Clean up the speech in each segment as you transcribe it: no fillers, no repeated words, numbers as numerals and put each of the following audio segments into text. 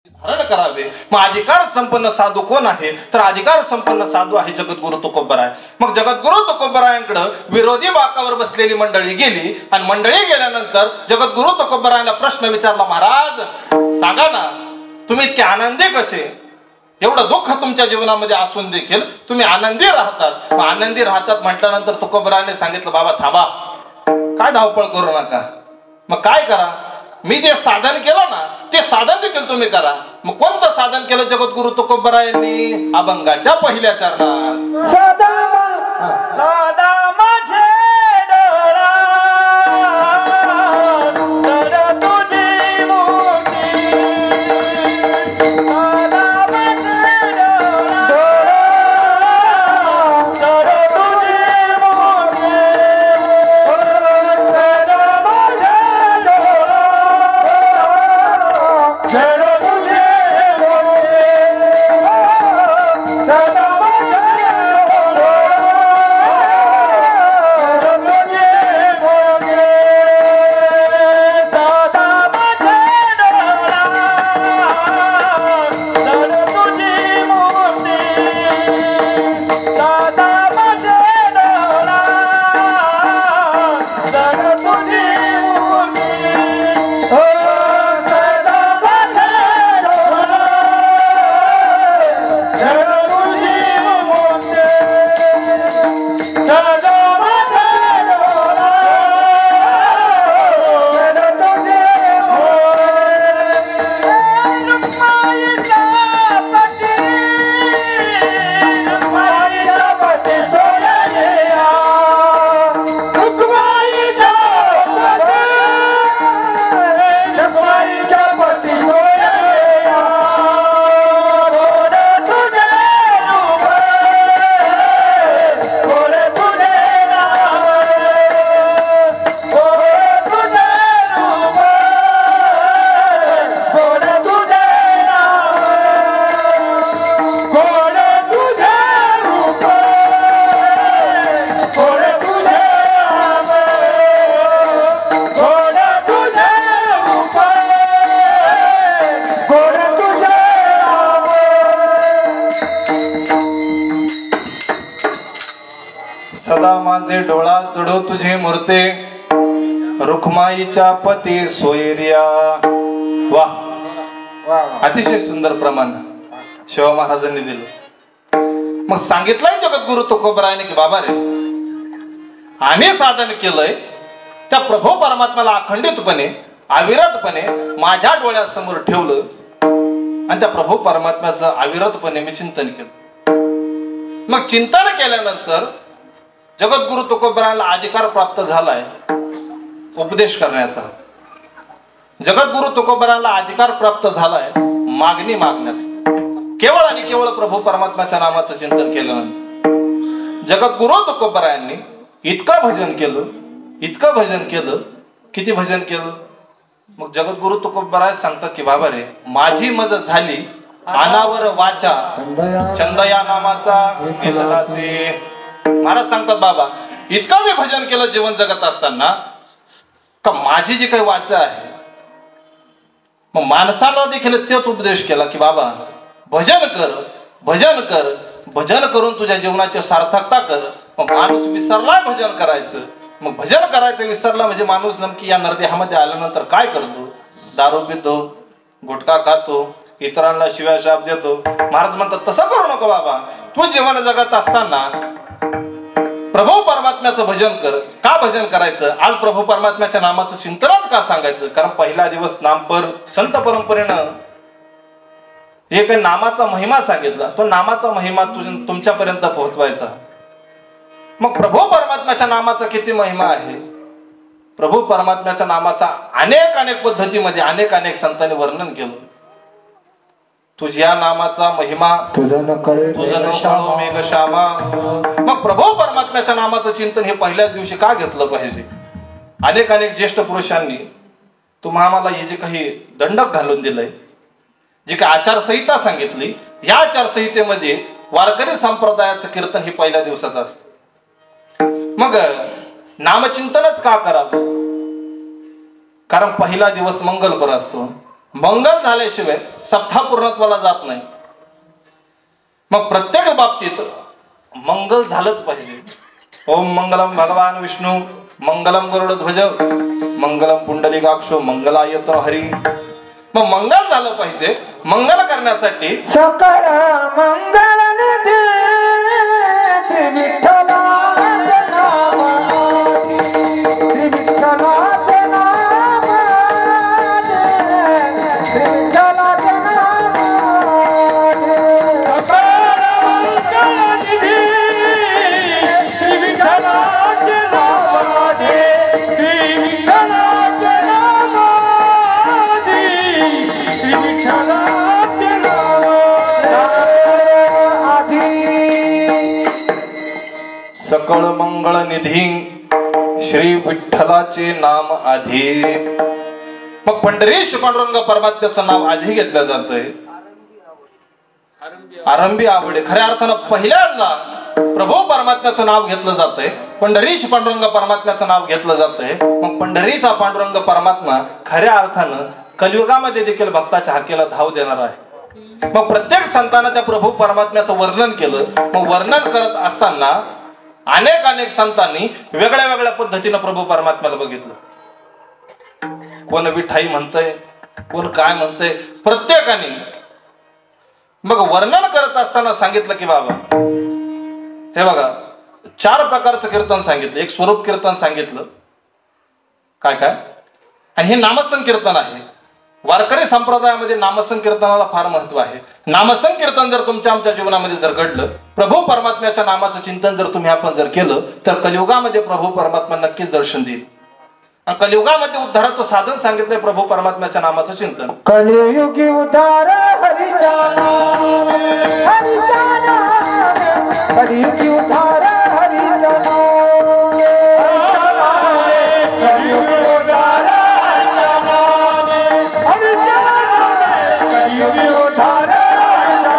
धारण करावे। मग अधिकार संपन्न साधू कोण आहे? तर अधिकार संपन्न साधू आहे जगद्गुरु तुकोबराय। मग जगद्गुरु तुकोबरायांकडे विरोधी बाकावर बसलेली मंडळी गेली आणि मंडळी गेल्यानंतर जगद्गुरु तुकोबरायांना प्रश्न विचारला, महाराज सांगा ना, तुम्ही इतके आनंदी कसे? एवढं दुःख तुमच्या जीवनामध्ये असून देखील तुम्ही आनंदी राहतात। मग आनंदी राहतात म्हटल्यानंतर तुकोबरायाने सांगितलं, बाबा थांबा, काय धावपळ करू नका। मग काय करा? मी जे साधन केलं ना ते साधन देखील तुम्ही करा। मग कोणतं साधन केलं जगद्गुरु तुकोबरायांनी? अभंगाच्या पहिल्या चरणात सदा माझे डोळा तर तुझी मूर्ती, सदा माझे डोळा तर तुझी मूर्ती, सदा माझे डोळा तर तुझी मूर्ती, सदा माझे डोळा चढो तुझे मूर्ते, रुखमाईच्या पती सोयरिया। वाह, अतिशय सुंदर प्रमाण शिवा महाराजांनी दिलं। मग सांगितलंय जगद्गुरु तुकोबरायाने की बाबा रे, आम्ही साधन केलंय त्या प्रभू परमात्म्याला अखंडितपणे अविरतपणे माझ्या डोळ्यासमोर ठेवलं आणि त्या प्रभू परमात्म्याचं अविरतपणे मी चिंतन केलं। मग चिंतन केल्यानंतर जगद्गुरु तुकोबरायाला अधिकार प्राप्त झालाय उपदेश करण्याचा। जगद्गुरु तुकोबरायाला अधिकार प्राप्त झालाय मागणी मागण्याचा। केवळ आणि केवळ प्रभू परमात्म्याच्या नामाचं चिंतन केल्यानंतर जगद्गुरु तुकोबरायांनी इतकं भजन केलं, इतकं भजन केलं, किती भजन केलं? मग जगद्गुरु तुकोबराय सांगतात की बाबा रे, माझी मज झाली अनावर वाचा, छंद या नामाचा घेतलासे। महाराज सांगतात बाबा, इतकं मी भजन केलं जीवन जगत असताना का माझी जी काही वाचा आहे, मग माणसाला देखील तेच उपदेश केला की बाबा भजन कर, भजन कर, भजन करून तुझ्या जीवनाची सार्थकता कर। मग माणूस विसरला भजन करायचं। मग भजन करायचं विसरला म्हणजे माणूस नमकी या नरदेहामध्ये आल्यानंतर काय करतो? दारू पितो, गुटखा खातो, इतरांना शिव्या शाप देतो। महाराज म्हणतात तसं करू नको बाबा, तू जीवन जगत असताना प्रभू परमात्म्याचं भजन कर। का भजन करायचं? आज प्रभू परमात्म्याच्या नामाचं चिंतनच का सांगायचं? कारण पहिला दिवस नामपर संत परंपरेनं हे काही नामाचा महिमा सांगितला, तो नामाचा महिमा तुमच्यापर्यंत पोहोचवायचा। मग प्रभू परमात्म्याच्या नामाचा किती महिमा आहे? प्रभू परमात्म्याच्या नामाचा अनेक पद्धतीमध्ये अनेक संतांनी वर्णन केलं। तुझ्या नामाचा महिमा तुझं न कळो मेघ श्यामा। मग प्रभू परमात्म्याच्या नामाचं चिंतन हे पहिल्याच दिवशी का घेतलं पाहिजे? अनेक ज्येष्ठ पुरुषांनी तुम्हाला हे जे काही दंडक घालून दिलंय, जी काही आचारसंहिता सांगितली, या आचारसंहितेमध्ये वारकरी संप्रदायाचं कीर्तन हे पहिल्या दिवसाचं असतं। मग नामचिंतनच का करावं? कारण पहिला दिवस मंगलपर असतो, मंगल झाल्याशिवाय सप्ताह पूर्णत्वाला जात नाही. मग प्रत्येक बाबतीत मंगल झालंच पाहिजे. ओम मंगलम भगवान विष्णू मंगलम गरुडध्वज मंगलम पुंडलिकाक्षो मंगलायतो हरी. मग मंगल झालं पाहिजे. मंगल करण्यासाठी सकळ मंगल निधी श्री विठ्ठलाचे नाम श्री विठ्ठलाचे नाम श्री विठ्ठलाचे नाम सकळ मंगल निधी श्री विठ्ठलाचे नाम श्री विठ्ठलाचे नाम श्री विठ्ठलाचे नाम सकळ मंगळ निधी श्री विठ्ठलाचे नाम आधी. मग पंढरीश पांडुरंग परमात्म्याचं नाव आधी घेतलं जातंय. आरंभी आवडे खऱ्या अर्थानं पहिल्यांदा प्रभू परमात्म्याचं नाव घेतलं जातंय. पंढरीश पांडुरंग परमात्म्याचं नाव घेतलं जातंय. मग पंढरीचा पांडुरंग परमात्मा खऱ्या अर्थानं कलियुगामध्ये देखील भक्ताच्या हाकेला धाव देणार आहे. मग प्रत्येक संतांना त्या प्रभू परमात्म्याचं वर्णन केलं. मग वर्णन करत असताना अनेक संतांनी वेगळ्या वेगळ्या पद्धतीनं प्रभू परमात्म्याला बघितलं. कोण विठाई म्हणतंय, कोण काय म्हणतंय, प्रत्येकाने मग वर्णन करत असताना सांगितलं की बाबा हे बघा 4 प्रकारचं कीर्तन सांगितलं. एक स्वरूप कीर्तन सांगितलं काय काय आणि हे नामसंकीर्तन आहे. वारकरी संप्रदायामध्ये नामसंकीर्तनाला फार महत्व आहे. नामसंकीर्तन जर तुमच्या आमच्या जीवनामध्ये जर घडलं, प्रभू परमात्म्याच्या नामाचं चिंतन जर तुम्ही आपण जर केलं तर कलियुगामध्ये प्रभू परमात्मा नक्कीच दर्शन देईल. आणि कलियुगामध्ये उद्धाराचं साधन सांगितलंय प्रभू परमात्म्याच्या नामाचं चिंतन. कलियुगी उद्धार हरिचा नाम हरिचा नाम कलियुगी उद्धार हरिचा नाम कलियुगी उद्धार हरिचा नाम हरिचा नाम कलियुगी उद्धार हरिचा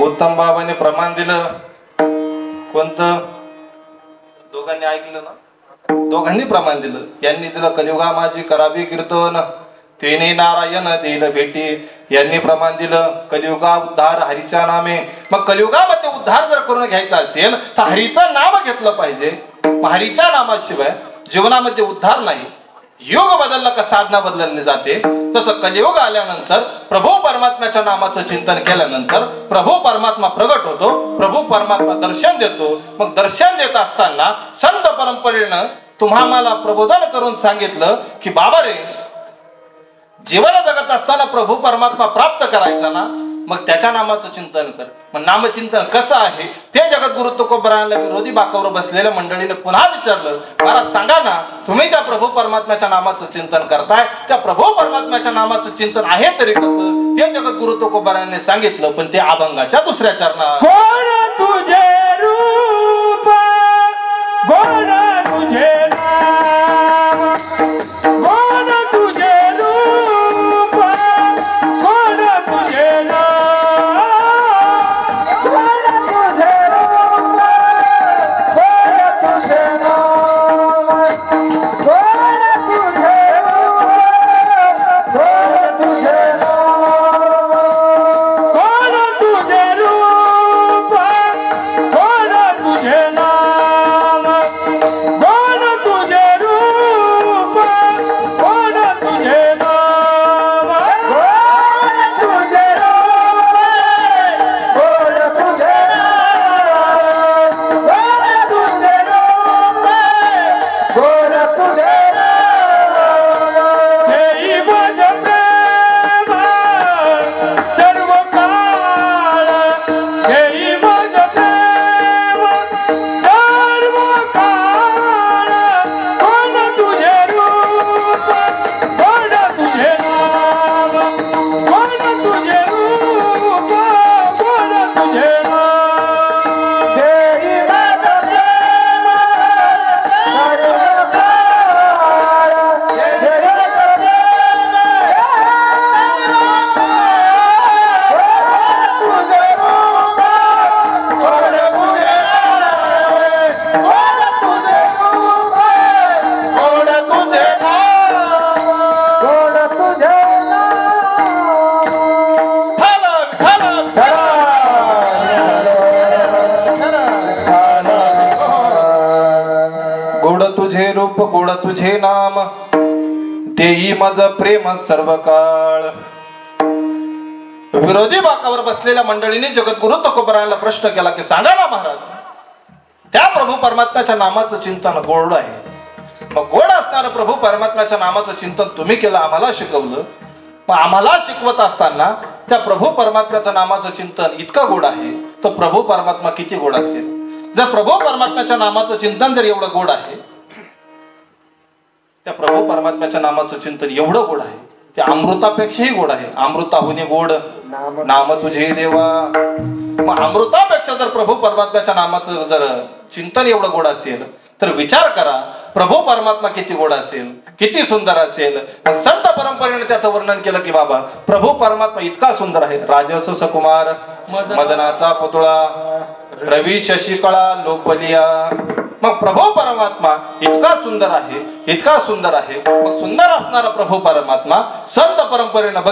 उत्तम बाबांनी प्रमाण दिलं. कोणतं? दोघांनी ऐकलं ना? दोघांनी प्रमाण दिलं. यांनी दिलं कलियुगा माझी करावी कीर्तन तिने नारायण दिलं भेटी. यांनी प्रमाण दिलं कलियुगा उद्धार हरीच्या नामे. मग कलियुगामध्ये उद्धार जर करून घ्यायचा असेल तर हरीचं नाम घेतलं पाहिजे. हरीच्या नामाशिवाय जीवनामध्ये उद्धार नाही. युग बदललं का साधना बदलली जाते, तसं कलियुग आल्यानंतर प्रभू परमात्म्याच्या नामाचं चिंतन केल्यानंतर प्रभू परमात्मा प्रगट होतो. प्रभू परमात्मा दर्शन देतो. मग दर्शन देत असताना संत परंपरेनं तुम्हाला प्रबोधन करून सांगितलं की बाबा रे, जीवन जगत असताना प्रभू परमात्मा प्राप्त करायचा ना, मग त्याच्या नामाचं चिंतन कर. मग नामचिंतन कसं आहे ते जगद्गुरु तुकोबरायांना विरोधी बाकावर बसलेल्या मंडळीने पुन्हा विचारलं. महाराज सांगा ना, तुम्ही त्या प्रभू परमात्म्याच्या नामाचं चिंतन करताय, त्या प्रभू परमात्म्याच्या नामाचं चिंतन आहे तरी कसं? ते जगद्गुरु तुकोबरायांनी सांगितलं, पण ते अभंगाच्या दुसऱ्या चरणात. कोण तुझे रूप कोण तुझे नाम कोण तुझे रूप कोण तुझे तुझे रूप गोड तुझे नाम देई मज प्रेम सर्व काळ. विरोधी बाकावर बसलेल्या मंडळीने जगद्गुरु तुकोबरायाला प्रश्न केला की सांगा ना महाराज, त्या प्रभू परमात्म्याच्या नामाचं चिंतन गोड आहे, मग गोड असणारं प्रभू परमात्म्याच्या नामाचं चिंतन तुम्ही केलं, आम्हाला शिकवलं, मग आम्हाला शिकवत असताना त्या प्रभू परमात्म्याच्या नामाचं चिंतन इतकं गोड आहे, तो प्रभू परमात्मा किती गोड असेल. जर प्रभू परमात्म्याच्या नामाचं चिंतन जर एवढं गोड आहे, त्या प्रभू परमात्म्याच्या नामाचं चिंतन एवढं गोड आहे, ते अमृतापेक्षाही गोड आहे. अमृताहुनी गोड नाम तुझे देवा. मग अमृतापेक्षा जर प्रभू परमात्म्याच्या नामाचं जर चिंतन एवढं गोड असेल तर विचार करा प्रभू परमात्मा किती गोड असेल, किती सुंदर असेल. मग संत परंपरेने त्याचं वर्णन केलं की बाबा प्रभू परमात्मा इतका सुंदर आहे. राजस सकुमार मदनाचा पुतळा रवी शशिकळा लोपलिया. मग प्रभू परमात्मा इतका सुंदर आहे, इतका सुंदर आहे. मग सुंदर असणारा प्रभू परमात्मा संत परंपरेनं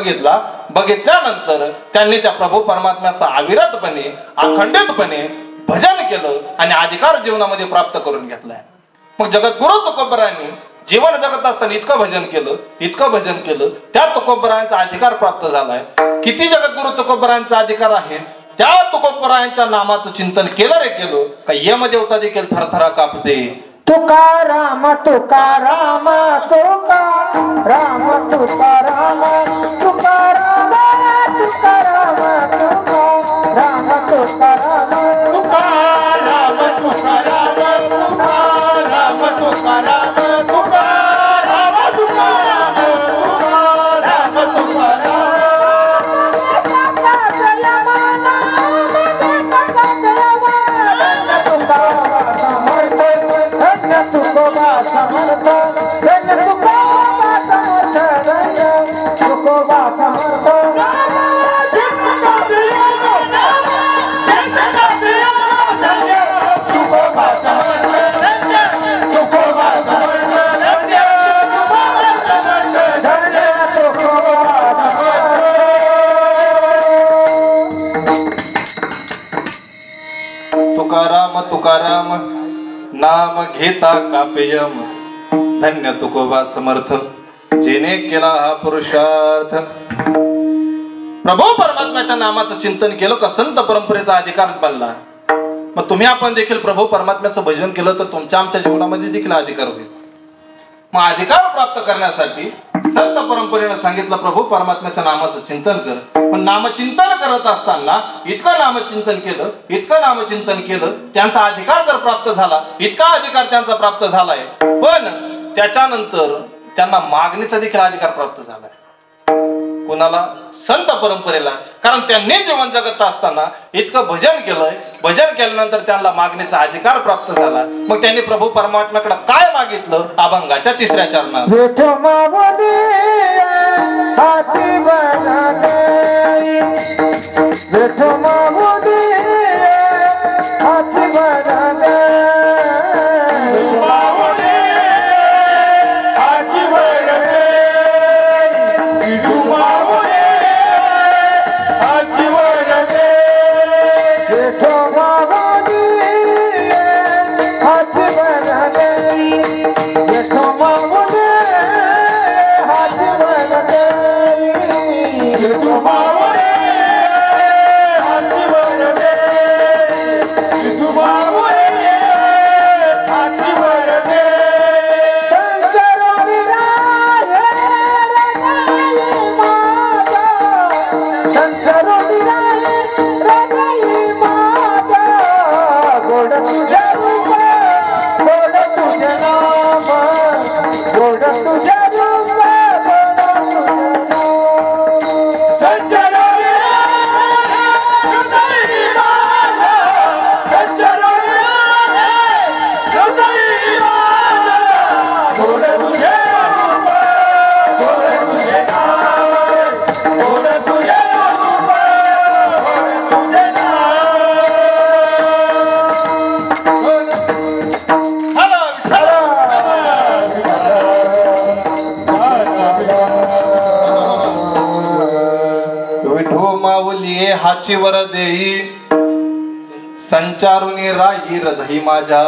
बघितल्यानंतर त्यांनी त्या प्रभू परमात्म्याचा अविरतपणे अखंडितपणे भजन केलं आणि अधिकार जीवनामध्ये प्राप्त करून घेतलाय. मग जगद्गुरु तुकोबरायांनी जीवन जगत असताना इतकं भजन केलं, इतकं भजन केलं, त्या तुकोबरायांचा अधिकार प्राप्त झालाय. किती जगद्गुरु तुकोबरायांचा अधिकार आहे. त्या तुकोबरायांच्या नामाचं चिंतन केलं रे केलं का यम देवता देखील थरथरा कापते. तुकाराम तुकाराम तुकाराम तुकाराम तुकाराम तुकाराम तुकाराम तुकाराम तुकाराम तुकाराम तुकाराम तुकाराम तुकाराम नाम घेता कापेयम. धन्य तुकोबा समर्थ जेने केला हा पुरुषार्थ. प्रभू परमात्म्याच्या नामाचं चिंतन केलं का संत परंपरेचा अधिकारच बनला. मग तुम्ही आपण देखील प्रभू परमात्म्याचं भजन केलं तर तुमच्या आमच्या जीवनामध्ये देखील अधिकार होईल. मग अधिकार प्राप्त करण्यासाठी संत परंपरेनं सांगितलं प्रभू परमात्म्याच्या नामाचं चिंतन कर. पण नामचिंतन करत असताना इतकं नामचिंतन केलं, इतकं नामचिंतन केलं, त्यांचा अधिकार जर प्राप्त झाला, इतका अधिकार त्यांचा प्राप्त झालाय, पण त्याच्यानंतर त्यांना मागणीचा देखील अधिकार प्राप्त झालाय. कोणाला? संत परंपरेला. कारण त्यांनी जीवन जगत असताना इतकं भजन केलंय, भजन केल्यानंतर त्यांना मागणीचा अधिकार प्राप्त झाला. मग त्यांनी प्रभू परमात्म्याकडे काय मागितलं? अभंगाच्या 3ऱ्या चरणात हाची वर देई संचारुनी राही हृदय माझ्या.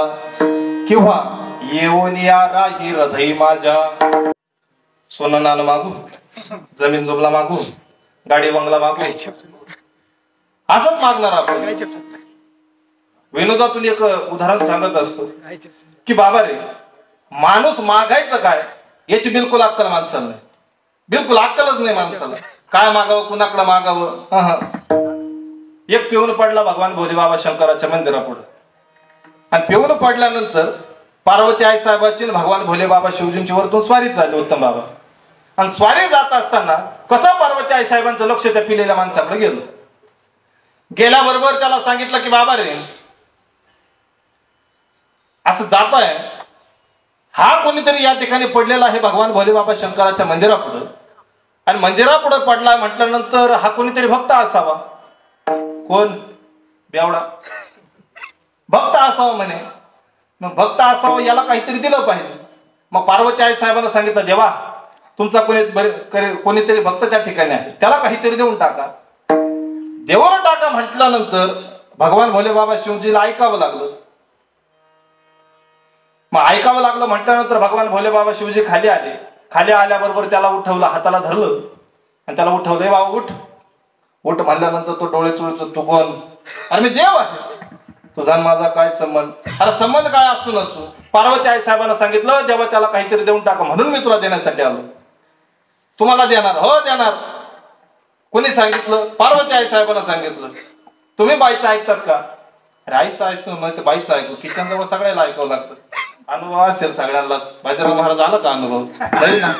किंवा येऊन या राही हृदय माझ्या. सोनं नाणं मागू, जमीन जुमला मागू, गाडी बंगला मागू, असंच मागणार आपण. विनोदातून एक उदाहरण सांगत असतो की बाबा रे, माणूस मागायचं काय याची बिलकुल अक्कल माणसाला नाही. बिलकुल अक्कलच नाही माणसाला. काय मागावं, कुणाकडे मागावं. एक पिऊन पडला भगवान भोले बाबा शंकराच्या मंदिरापुढे. आणि पिऊन पडल्यानंतर पार्वती आई साहेबांची भगवान भोले बाबा शिवजींची वरतून स्वारी झाली उत्तम बाबा. आणि स्वारी जात असताना कसं पार्वती आई साहेबांचं लक्ष त्या पिलेल्या माणसाकडे गेलं. गेल्याबरोबर त्याला सांगितलं की बाबा रे, असं जात आहे, हा कोणीतरी या ठिकाणी पडलेला आहे भगवान भोले बाबा शंकराच्या मंदिरापुढे. आणि मंदिरापुढे पडला म्हटल्यानंतर हा कोणीतरी भक्त असावा. कोण? बेवडा भक्त असावा म्हणे. मग भक्त असावं याला काहीतरी दिलं पाहिजे. मग पार्वती आई साहेबांना सांगितलं, देवा तुमचा कोणीतरी भक्त त्या ठिकाणी आहे, त्याला काहीतरी देऊन टाका. देऊन टाका म्हटल्यानंतर भगवान भोले बाबा शिवजीला ऐकावं लागलं. मग ऐकावं लागलं म्हटल्यानंतर भगवान भोले बाबा शिवजी खाली आले. खाली आल्याबरोबर त्याला उठवलं, हाताला धरलं आणि त्याला उठवलंय, बाबा उठ. उठ म्हणल्यानंतर तो डोळे चुळच, तू कोण? अरे मी देव आहे. तुझा माझा काय संबंध? अरे संबंध काय असू नसू, पार्वती आई साहेबांना सांगितलं देवा त्याला काहीतरी देऊन टाका, म्हणून मी तुला देण्यासाठी आलो. तुम्हाला देणार? हो देणार. कोणी सांगितलं? पार्वती आई साहेबांना सांगितलं. तुम्ही बाईचं ऐकतात का? अरे आईचं ऐकून नाही तर बाईचं ऐकू, किचन जवळ सगळ्याला ऐकावं लागतं. अनुभव असेल सगळ्यांनाच. बाजीराव महाराज आला का अनुभव? नाही ना.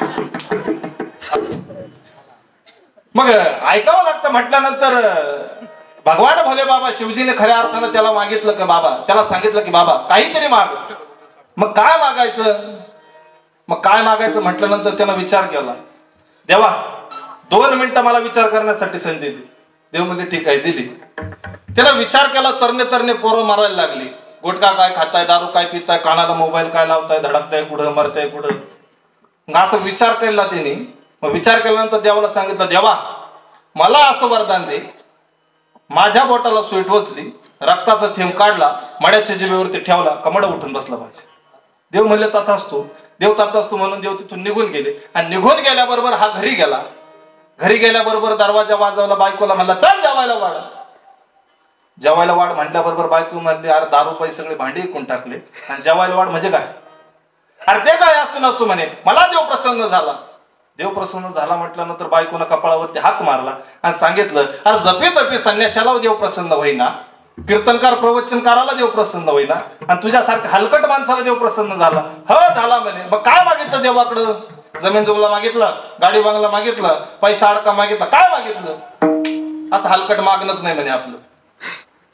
मग ऐकावं लागतं म्हटल्यानंतर भगवान भोले बाबा शिवजीने खऱ्या अर्थानं त्याला मागितलं की बाबा, त्याला सांगितलं की बाबा काहीतरी माग. मग काय मागायचं? मग काय मागायचं म्हटल्यानंतर त्यानं विचार केला. देवा 2 मिनिटं मला विचार करण्यासाठी संधी दिली. देव म्हणजे ठीक आहे, दिली. त्यानं विचार केला. तरणे पोरं मारायला लागली. गुटखा काय खाताय, दारू काय पिताय, कानाला मोबाईल काय लावताय, धडकताय कुठं, मरताय कुठं. मग असं विचार केला त्यांनी. मग विचार केल्यानंतर देवाला सांगितलं, देवा मला असं वरदान दे, माझ्या बोटाला सुई टोचली, रक्ताचा थेंब काढला, मड्याच्या जिभेवरती ठेवला, कमड उठून बसला पाहिजे. देव म्हणले तथास्तु. देव तथास्तु म्हणून देव तिथून निघून गेले. आणि निघून गेल्याबरोबर हा घरी गेला. घरी गेल्याबरोबर दरवाजा वाजवला. बायकोला म्हणला, चल जेवायला वाढ. जेवायला वाढ म्हटल्याबरोबर बायको म्हणली, अरे दारू पैसे सगळे भांडी विकून टाकले आणि जेवायला वाढ म्हणजे काय? अरे ते काय असू नसू म्हणे, मला देव प्रसन्न झाला. देव प्रसन्न झाला म्हटल्यानंतर बायकोनं कपाळावरती हात मारला आणि सांगितलं, अरे जपी तपी संन्याशाला देव प्रसन्न होईना, कीर्तनकार प्रवचनकाराला देव प्रसन्न होईना, आणि तुझ्यासारख्या हलकट माणसाला देव प्रसन्न झाला. हो झाला म्हणे. मग काय मागितलं देवाकडं? जमीन जुमला मागितलं, गाडी बंगला मागितलं, पैसा अडका मागितला, काय मागितलं? असं हलकट मागणंच नाही म्हणे आपलं.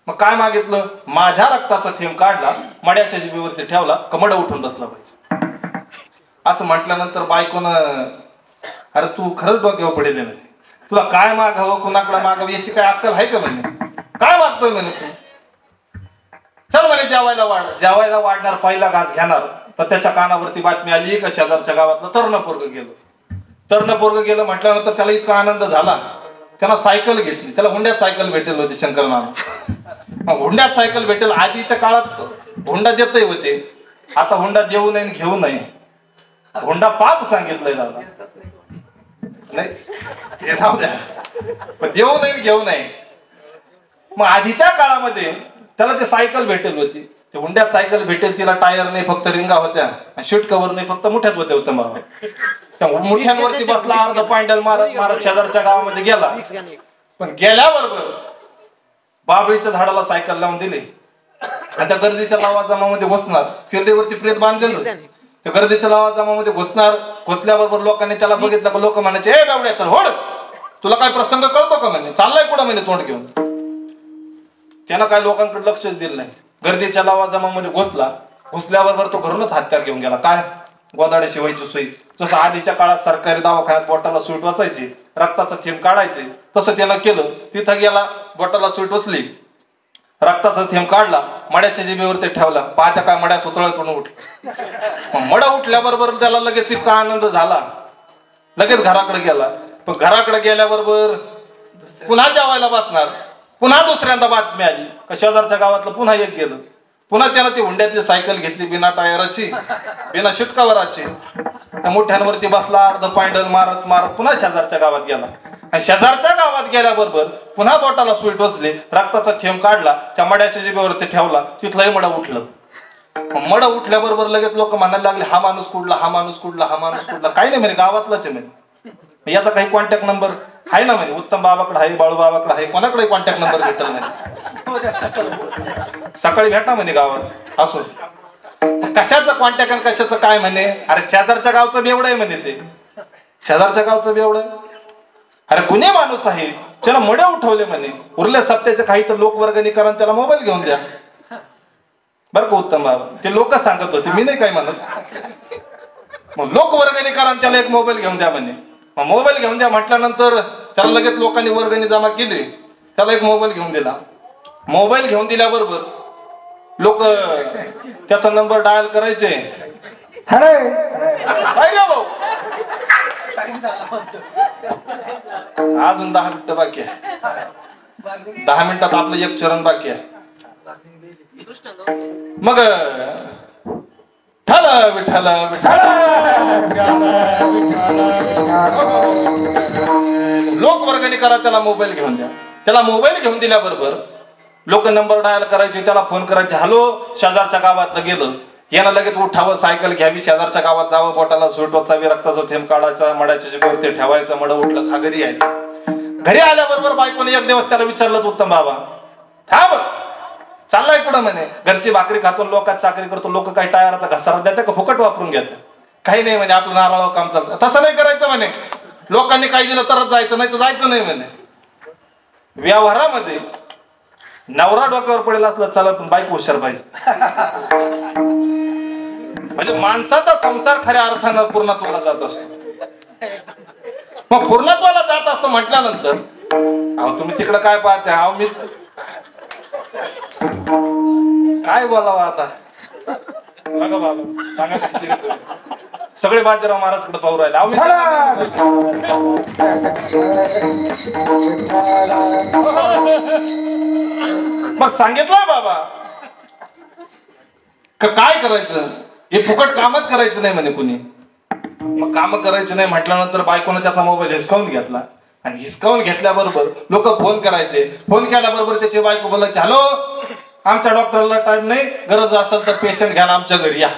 मग काय मागितलं? माझ्या रक्ताचा थेंब काढला, मड्याच्या जिभेवरती ठेवला, कमड उठून बसला पाहिजे. असं म्हटल्यानंतर बायकोनं, अरे तू खरंच डोक्यावर पडेल नाही, तुला काय मागावं, कुणाकडे मागावं याची काय अक्कल आहे का म्हणे? काय मागतोय म्हणे तू? चल म्हणे जेवायला वाढ. जेवायला वाढणार, पहिला घास घेणार तर त्याच्या कानावरती बातमी आली का शेजारच्या गावातलं तरुण पोरग गेलं. तरुण पोरग गेलं म्हटल्यानंतर त्याला इतका आनंद झाला, त्यानं सायकल घेतली. त्याला हुंड्यात सायकल भेटेल होती शंकरनाथ. हुंड्यात सायकल भेटेल. आधीच्या काळात हुंडा देतही होते, आता हुंडा देऊ नये घेऊ नये. हुंडा पाप सांगितलंय दादा. नाही ते जाऊ द्या, पण देऊ नये घेऊ नये. मग आधीच्या काळामध्ये त्याला ते सायकल भेटेल होती. ते हुंड्यात सायकल भेटेल, तिला टायर नाही फक्त रिंगा होत्या, शीट कव्हर नाही फक्त मुठ्यात होत्या. उत्तम बाबा त्या मुठ्यांवरती बसला, अर्ध पांडल मारत मारत शेजारच्या गावामध्ये गेला. पण गेल्याबरोबर बाबळीच्या झाडाला सायकल लावून दिली आणि त्या गर्दीच्या लावाजमामध्ये घुसणार. तिरडीवरती प्रेत बांधलेलं, त्या गर्दीच्या लावाजमामध्ये घुसणार. घुसल्याबरोबर लोकांनी त्याला बघितलं, लोक म्हणायचे, ए बावड्या चल होड, तुला काय प्रसंग कळतो का म्हणे, चाललाय कुठं म्हणे तोंड घेऊन. त्यानं काय लोकांकडे लक्षच दिलं नाही. गर्दीच्या लावाजमामध्ये घुसला. घुसल्याबरोबर तो घरूनच हत्यार घेऊन गेला. काय? गोदाडे शिवायची सुई. जसं आधीच्या काळात सरकारी दवाखान्यात बोटाला सुई टोचायची, रक्ताचा थेंब काढायचे, तसं त्यानं केलं. तिथं गेला, बोटाला सुई टोचली, रक्ताचा थेंब काढला, मड्याच्या जिभेवरती ठेवला. पाहत्या काय मड्या सुतळतून उठला. मडा उठल्याबरोबर त्याला लगेच इतका आनंद झाला, लगेच घराकडे गेला. पण घराकडे गेल्याबरोबर पुन्हा जेवायला बसणार. पुन्हा दुसऱ्यांदा बातमी आली का शेजारच्या गावातलं पुन्हा एक गेलं. पुन्हा त्यानं ती हुंड्यातली सायकल घेतली बिना टायराची, बिना शिटकावराची. त्या मोठ्यांवरती बसला, अर्ध पायंडल मारत मारत पुन्हा शेजारच्या गावात गेला. आणि शेजारच्या गावात गेल्याबरोबर पुन्हा बोटाला सुई टोचली, रक्ताचा थेंब काढला, त्या मड्याच्या जिभेवरती ठेवला. तिथलंही मड उठलं. मड उठल्याबरोबर लगेच लोक म्हणायला लागले, हा माणूस कुठला, हा माणूस कुठला, हा माणूस कुठला. काही नाही म्हणे, गावातलाच आहे म्हणे. याचा काही कॉन्टॅक्ट नंबर आहे ना म्हणे, उत्तम बाबाकडे आहे, बाळू बाबाकडे आहे, कोणाकडे कॉन्टॅक्ट नंबर भेटल नाही. सकाळी भेटा म्हणे गावात असो. कशाचं कॉन्टॅक्ट आणि कशाचं काय म्हणे. अरे शेजारच्या गावचं बेवड आहे म्हणे, ते शेजारच्या गावचं बेवड आहे. अरे कुणी माणूस आहे त्याला मडे उठवले म्हणे, उरले सप्त्याचे काही तर लोकवर्गणी करा, त्याला मोबाईल घेऊन द्या. बरं का उत्तम बाबा, ते लोक सांगत होते, मी नाही काय म्हणत. मग लोकवर्गणी करा, त्याला एक मोबाईल घेऊन द्या म्हणे. मग मोबाईल घेऊन द्या म्हटल्यानंतर त्याला लगेच लोकांनी वर्गणी जमा केली, त्याला एक मोबाईल घेऊन दिला. मोबाईल घेऊन दिल्याबरोबर लोक त्याचा नंबर डायल करायचे. अरे काय रे भाऊ, अजून 10 मिनिटं बाकी आहे, 10 मिनिटात आपलं एक चरण बाकी आहे. मग ठल विठ्ठल विठ्ठल लोक वर्गणी करा, त्याला मोबाईल घेऊन द्या. त्याला मोबाईल घेऊन दिल्याबरोबर लोक नंबर डायल करायचे, त्याला फोन करायचे. हॅलो, शेजारच्या गावातलं गेलं, यानं लगेच उठावं, सायकल घ्यावी, शेजारच्या गावात जावं, बोटाला सूट वाचावी, रक्ताचा थेंब काढायचा, मड्याच्या जिभेवरती ठेवायचं, मड उठलं खा घरी यायचं. घरी आल्याबरोबर बायकोने एक दिवस त्याला विचारलं, उत्तम बाबा थांब, चाललाय कुठं म्हणे. घरची भाकरी खातो, लोकात चाकरी करतो, लोक काही टायराचा घसारा देतात का फुकट वापरून घेतात. काही नाही म्हणे, आपलं नारळावर काम चालतं. तसं नाही करायचं म्हणे, लोकांनी काही दिलं तरच जायचं, नाही तर जायचं नाही म्हणे. व्यवहारामध्ये नवरा डोक्यावर पडेल असलं चला, पण बायको हुशार पाहिजे. म्हणजे माणसाचा संसार खऱ्या अर्थानं पूर्णत्वाला जात असतो. मग पूर्णत्वाला जात असतो म्हटल्यानंतर, अहो तुम्ही तिकडं काय पाहते, अहो मी काय बोलावं आता. बघा बाबा सांगा, सगळे बाजीराव महाराजकडे पाहू राहिले. अहो मग सांगितलं बाबा काय करायचं, हे फुकट कामच करायचं नाही म्हणे कुणी. मग काम करायचं नाही म्हटल्यानंतर बायकोनं त्याचा मोबाईल हिसकावून घेतला. आणि हिसकावून घेतल्याबरोबर लोक फोन करायचे. फोन केल्याबरोबर त्याची बायको बोलायची, हॅलो, आमच्या डॉक्टरला टाइम नाही, गरज असेल तर पेशंट घ्या आमच्या घरी या.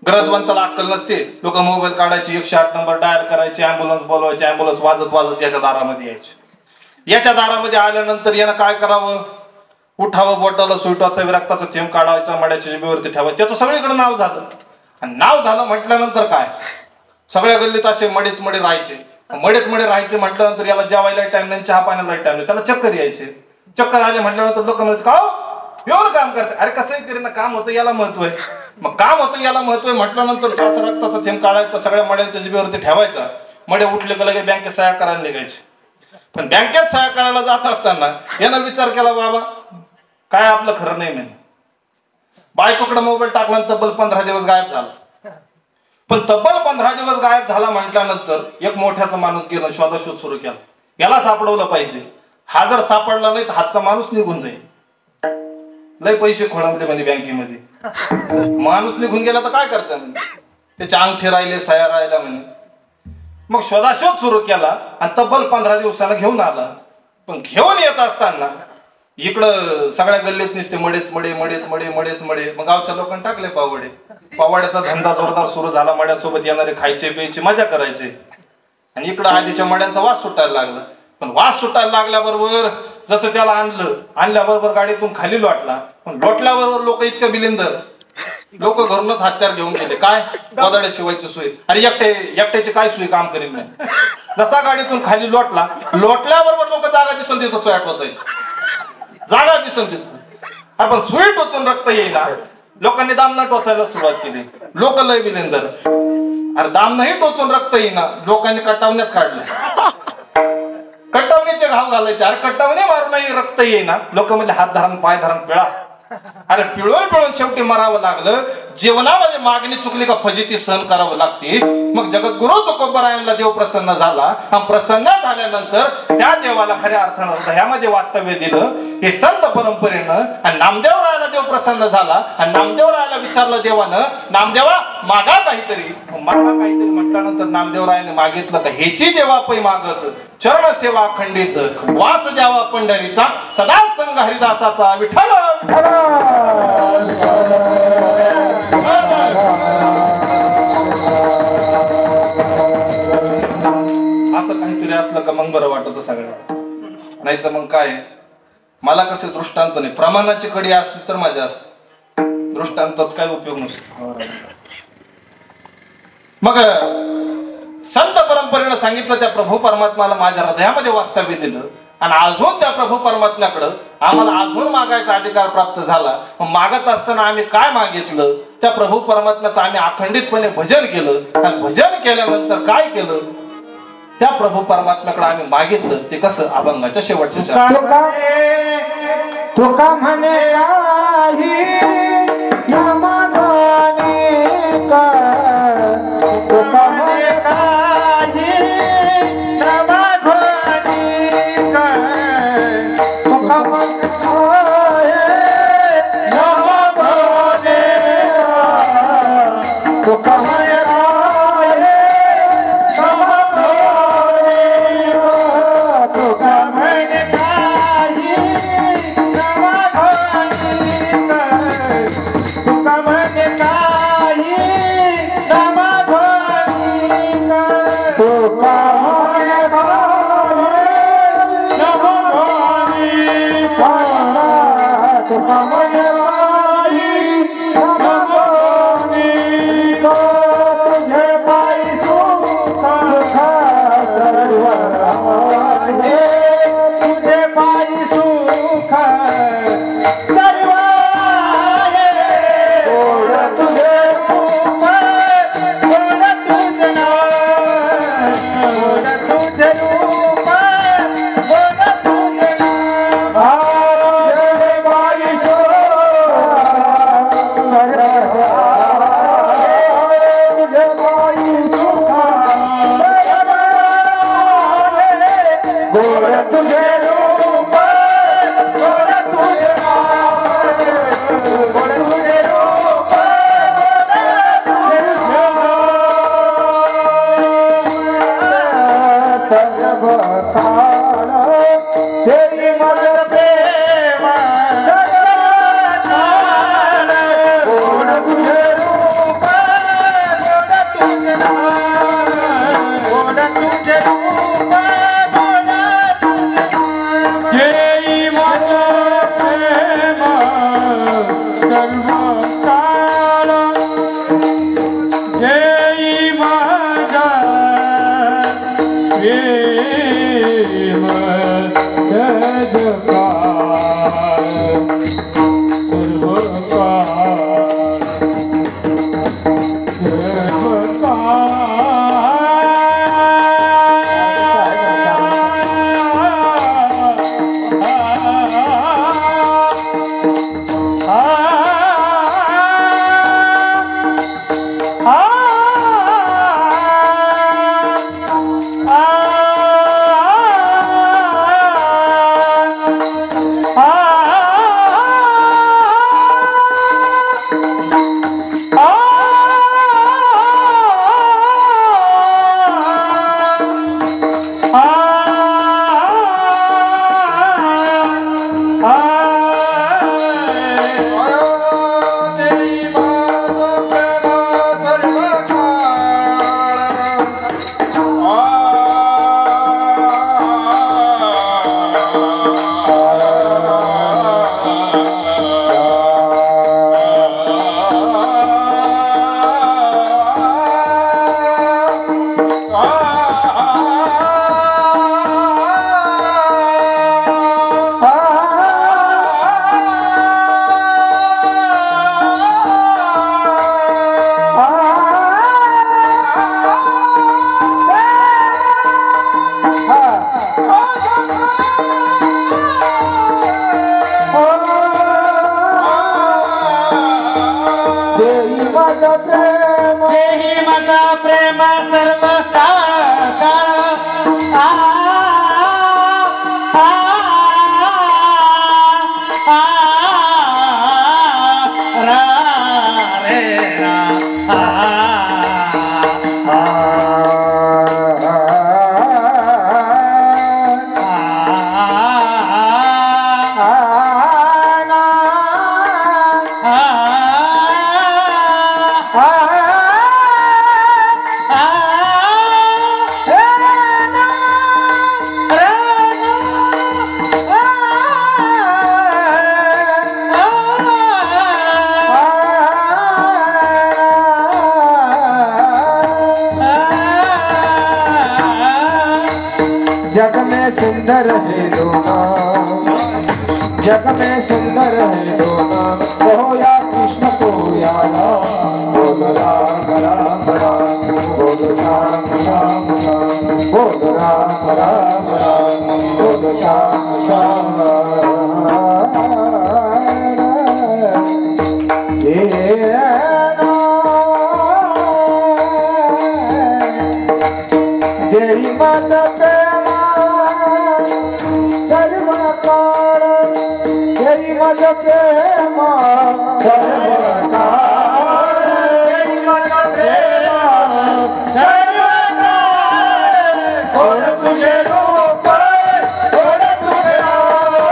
गरजवंताला अक्कल नसते. लोक मोबाईल काढायचे, 108 नंबर डायल करायचे, अँब्युलन्स बोलवायचे, अँब्युलन्स वाजत वाजत याच्या दारामध्ये यायचे. याच्या दारामध्ये आल्यानंतर यानं काय करावं, उठावं, बोटाला सुई टोचावी, रक्ताचा थेंब काढायचा, मड्याच्या जिभेवरती ठेवायचं. त्याचं सगळीकडे नाव झालं. आणि नाव झालं म्हटल्यानंतर काय, सगळ्या गल्लीत असे मडेच मडे राहायचे. मडेच मडे राहायचे म्हटल्यानंतर याला जेवायला टाइम नाही, चहा पाण्याला टाइम नाही, त्याला चक्कर यायचे. चक्कर आले म्हटल्यानंतर लोक म्हणतात, का एवढं काम करते. अरे कसंही तरी ना, काम होतं याला महत्व आहे. मग काम होतं याला महत्व आहे म्हटल्यानंतर रक्ताचा थेंब काढायचा, सगळ्या मड्यांच्या जिभेवरती ठेवायचा. मडे उठले का लगे बँकेत सह्या करायला निघायचे. पण बँकेत सह्या करायला जात असताना यानं विचार केला, बाबा काय आपलं खरं नाही म्हणे. बायकोकडे मोबाईल टाकला, तब्बल 15 दिवस गायब झाला. पण तब्बल 15 दिवस गायब झाला म्हटल्यानंतर एक मोठ्याचा माणूस गेला, शोधाशोध सुरू केला. याला सापडवलं पाहिजे. हा जर सापडला नाही तर हातचा माणूस निघून जाईल. लय पैसे खोळंबले म्हणजे बँकेमध्ये. माणूस निघून गेला तर काय करता म्हणे, त्याचे अंगठे राहिले, सह्या राहिल्या म्हणे. मग शोधाशोध सुरू केला आणि तब्बल 15 दिवसाला घेऊन आला. पण घेऊन येत असताना इकडं सगळ्या गल्लीत नुसते मडेच मडे, मडेच मडे, मडेच मडे. मग गावच्या लोकांनी टाकले पावडे. पावड्याचा धंदा जोरदार सुरू झाला. मड्यासोबत येणारे खायचे प्यायचे, मजा करायचे. आणि इकडं आधीच्या मड्यांचा वास सुटायला लागला. पण वास सुटायला लागल्याबरोबर जसं त्याला आणल्याबरोबर गाडीतून खाली लोटला. पण लोटल्याबरोबर लोक इतकं बिलिंदर, लोक घरूनच हत्यार घेऊन गेले. काय गोदाड्या शिवायची सोय. अरे एकट्याची काय सोय काम करीन नाही. जसा गाडीतून खाली लोटल्याबरोबर लोक जागा दिसून तिथं सोय टोचायची, जागा दिसून तिथं. आपण सुई टोचून रक्त येईना, लोकांनी दामना टोचायला सुरुवात केली. लोक लय बिलिंदर. अरे दामनाही टोचून रक्त येईना, लोकांनी कटावण्याच काढलं. कटावणीचे घाव घालायचे. अरे कटावणी मारूनही रक्त येईना, लोक म्हणजे हात धरण पाय धरण पिळा. अरे पिळून पिळून शेवटी मरावं लागलं. जीवनामध्ये मागणी चुकली का फजिती सहन करावं लागते. मग जगद्गुरु तुकोबरायांना देव प्रसन्न झाला आणि प्रसन्न झाल्यानंतर त्या देवाला खऱ्या अर्थानं हृदयामध्ये वास्तव्य दिलं. हे संत परंपरेनं आणि नामदेवरायाला देव प्रसन्न झाला आणि नामदेवरायाला विचारलं देवानं, नामदेवा मागा काहीतरी. मागा काहीतरी म्हटल्यानंतर नामदेवरायाने मागितलं का हेची देवा पै मागत चरण सेवा खंडित वास द्यावा पंढरीचा सदा संग हरिदासाचा विठ्ठल. असं काहीतरी असलं का मग बरं वाटत सगळ्यांना. नाही तर मग काय मला कसं दृष्टांत नाही, प्रमाणाची कडी असली तर मजा असते, दृष्टांतात काय उपयोग नसतो. मग संत परंपरेनं सांगितलं त्या प्रभू परमात्म्याला माझ्या हृदयामध्ये वास्तव्य दिलं आणि अजून त्या प्रभू परमात्म्याकडं आम्हाला अजून मागायचा अधिकार प्राप्त झाला. मागत असताना आम्ही काय मागितलं, त्या प्रभू परमात्म्याचं आम्ही अखंडितपणे भजन केलं आणि भजन केल्यानंतर काय केलं, त्या प्रभू परमात्म्याकडे आम्ही मागितलं. ते कसं अभंगाच्या शेवटच्या तुका म्हणे काही नामगाणी तुका म्हणे काही नामगाणी तुका म्हणे तुका म्हणे माझा प्रेम देही माझा प्रेम सर्व काळ आ रा रे रा जग में सुंदर है दोना जग में सुंदर है दोना हो या कृष्ण को या राम बोल राम राम राम बोल श्याम श्याम श्याम बोल राम राम राम बोल श्याम श्याम देई माझा प्रेम सर्व काळ देई माझा प्रेम सर्व काळ देई माझा प्रेम सर्व काळ कोण तुझे रूप कोण तुझे नाम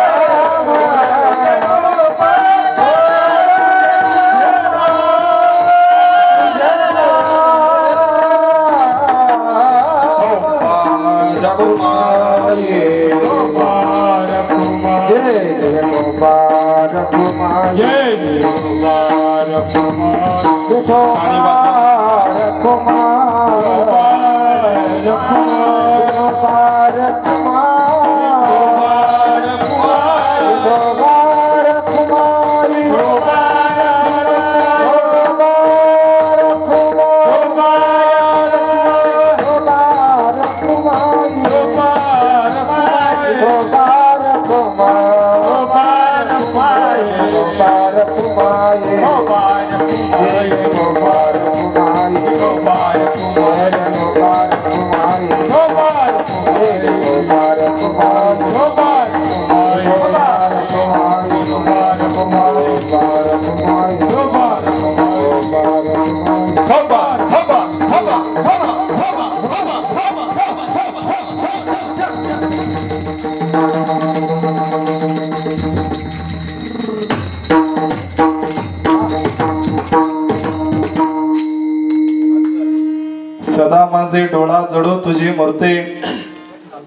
सदा माझे डोळा जडो तुझी मूर्ते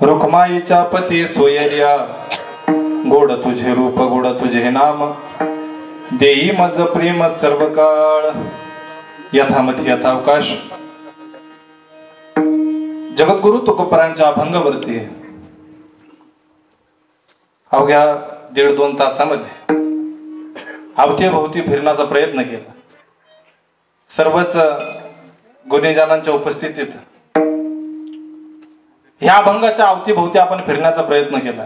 रुक्माईच्या पती सोयर्या गोड तुझे रूप गोड तुझे नाम देई मज प्रेम सर्व काळ यथामती यथावकाश जगद्गुरु तुकोबरायांच्या अभंगावरती अवघ्या 1.5-2 तासामध्ये अवतीभोवती फिरण्याचा प्रयत्न केला. सर्वच गुन्हेगारांच्या उपस्थितीत ह्या अभंगाच्या अवतीभोवती आपण फिरण्याचा प्रयत्न केला.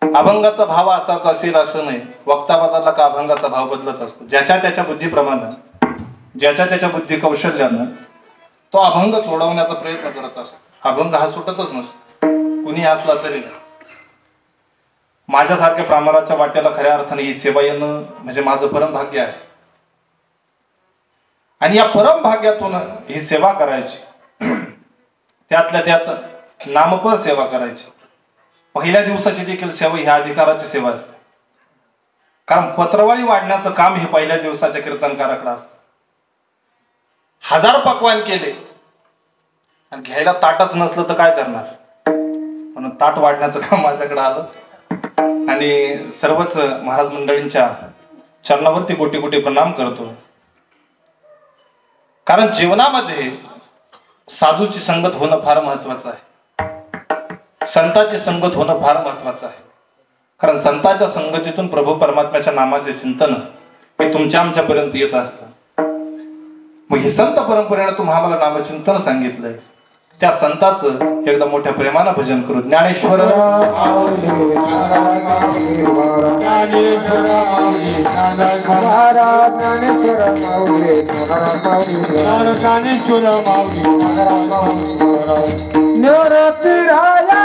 अभंगाचा भाव असाच असेल असं नाही. वक्ता बदलला का अभंगाचा भाव बदलत असतो. ज्याच्या त्याच्या बुद्धीप्रमाणे ज्याच्या त्याच्या बुद्धी कौशल्यानं तो अभंग सोडवण्याचा प्रयत्न करत असतो. अभंग हा सुटतच नसतो कुणी असला तरी. माझ्यासारख्या प्रामाणाच्या वाट्याला खऱ्या अर्थाने ही सेवा येणं म्हणजे माझं परम भाग्य आहे. आणि या परम भाग्यातून ही सेवा करायची, त्यातल्या त्यात नामपर सेवा करायची. पहिल्या दिवसाची देखील सेवा ही अधिकाराची सेवा असते. कारण पत्रवाळी वाढण्याचं काम हे पहिल्या दिवसाच्या कीर्तनकाराकडे असतं. 1000 पक्वान केले आणि घ्यायला ताटच नसलं तर काय करणार. म्हणून ताट वाढण्याचं काम माझ्याकडे आलं आणि सर्वच महाराज मंडळींच्या चरणावरती कोटी कोटी प्रणाम करतो. कारण जीवनामध्ये साधूची संगत होणं फार महत्वाचं आहे. संतांची संगत होणं फार महत्वाचं आहे. कारण संतांच्या संगतीतून प्रभू परमात्म्याच्या नामाचे चिंतन हे तुमच्या आमच्यापर्यंत येत असतं. मग ही संत परंपरेने तुम्हाला नामचिंतन सांगितलंय. त्या संताचं एकदा मोठ्या प्रेमानं भजन करू. ज्ञानेश्वर निवृत्ती राया